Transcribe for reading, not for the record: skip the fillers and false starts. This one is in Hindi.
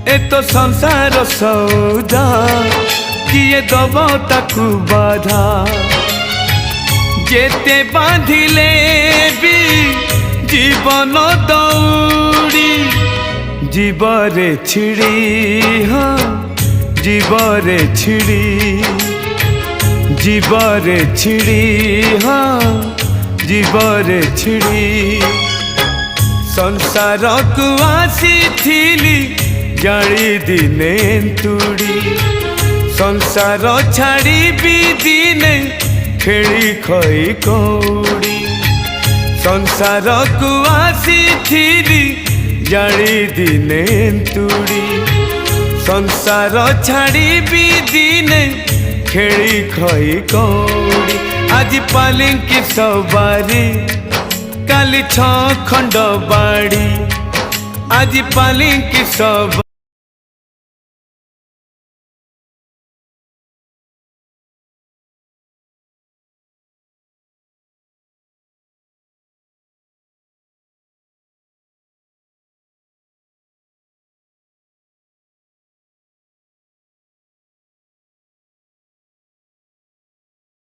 ए तो संसार सौदा किए दब ताकू बाधा जेते बांधिले भी जीवन दौड़ी जीवरे छिड़ी हाँ जीवरे छिड़ी जीवरे छिड़ी हाँ जीवरे छिड़ी संसार को आसी थिली जाली दिने तुड़ी संसार छाड़ी भी दिने खेली खई कौड़ी संसार को आसी थिली जाली दिने तुड़ी संसार छाड़ी भी दिने खेली खई कौड़ी आज पालिंकी सवारी काली 6 खंड बाड़ी आज पालिंकी सवारी